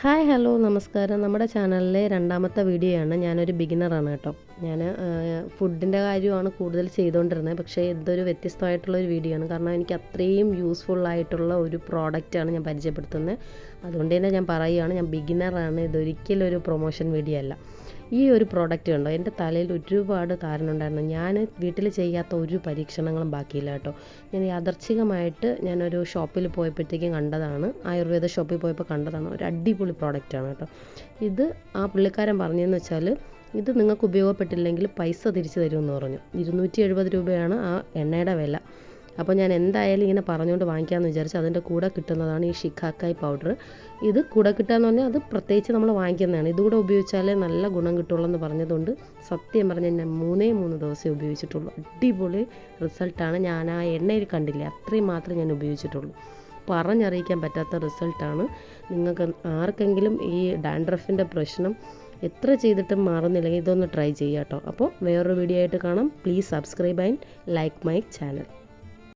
Hi hello നമസ്കാരം. നമ്മുടെ ചാനലിലെ രണ്ടാമത്തെ വീഡിയോ ആണ്. ഞാനൊരു ബിഗിനറാണ് കേട്ടോ. ഞാൻ ഫുഡിൻ്റെ കാര്യമാണ് കൂടുതൽ ചെയ്തുകൊണ്ടിരുന്നത്. പക്ഷേ ഇതൊരു വ്യത്യസ്തമായിട്ടുള്ളൊരു വീഡിയോ ആണ്. കാരണം എനിക്ക് അത്രയും യൂസ്ഫുള്ളായിട്ടുള്ള ഒരു പ്രോഡക്റ്റാണ് ഞാൻ പരിചയപ്പെടുത്തുന്നത്. അതുകൊണ്ട് തന്നെ ഞാൻ പറയുകയാണ്, ഞാൻ ബിഗിനറാണ്. ഇതൊരിക്കലും ഒരു പ്രൊമോഷൻ വീഡിയോ അല്ല. ഈ ഒരു പ്രോഡക്റ്റ് കണ്ടോ, എൻ്റെ തലയിൽ ഒരുപാട് താരനുണ്ടായിരുന്നു. ഞാൻ വീട്ടിൽ ചെയ്യാത്ത ഒരു പരീക്ഷണങ്ങളും ബാക്കിയില്ല കേട്ടോ. ഞാൻ യാദർച്ഛികമായിട്ട് ഞാനൊരു ഷോപ്പിൽ പോയപ്പോഴത്തേക്കും കണ്ടതാണ്, ആയുർവേദ ഷോപ്പിൽ പോയപ്പോൾ കണ്ടതാണ്. ഒരു അടിപൊളി പ്രോഡക്റ്റാണ് കേട്ടോ. ഇത് ആ പുള്ളിക്കാരൻ പറഞ്ഞതെന്ന് വെച്ചാൽ, ഇത് നിങ്ങൾക്ക് ഉപയോഗപ്പെട്ടില്ലെങ്കിൽ പൈസ തിരിച്ചു തരുമെന്ന് പറഞ്ഞു. 270 രൂപയാണ് ആ എണ്ണയുടെ വില. അപ്പോൾ ഞാൻ എന്തായാലും ഇങ്ങനെ പറഞ്ഞുകൊണ്ട് വാങ്ങിക്കാമെന്ന് വിചാരിച്ചു. അതിൻ്റെ കൂടെ കിട്ടുന്നതാണ് ഈ ഷിക്കാക്കായ് പൗഡർ. ഇത് കൂടെ കിട്ടുകയെന്ന് പറഞ്ഞാൽ അത് പ്രത്യേകിച്ച് നമ്മൾ വാങ്ങിക്കുന്നതാണ്. ഇതുകൂടെ ഉപയോഗിച്ചാലേ നല്ല ഗുണം കിട്ടുള്ളൂ എന്ന് പറഞ്ഞതുകൊണ്ട് സത്യം പറഞ്ഞാൽ ഞാൻ 3 ദിവസമേ ഉപയോഗിച്ചിട്ടുള്ളൂ. അടിപൊളി റിസൾട്ടാണ്. ഞാൻ ആ എണ്ണയിൽ കണ്ടില്ല, അത്രയും മാത്രമേ ഞാൻ ഉപയോഗിച്ചിട്ടുള്ളൂ. പറഞ്ഞറിയിക്കാൻ പറ്റാത്ത റിസൾട്ടാണ്. നിങ്ങൾക്ക് ആർക്കെങ്കിലും ഈ ഡാൻഡ്രഫിൻ്റെ പ്രശ്നം എത്ര ചെയ്തിട്ടും മാറുന്നില്ലെങ്കിൽ ഇതൊന്ന് ട്രൈ ചെയ്യാം കേട്ടോ. അപ്പോൾ വേറൊരു വീഡിയോ ആയിട്ട് കാണാം. Please subscribe and like my channel.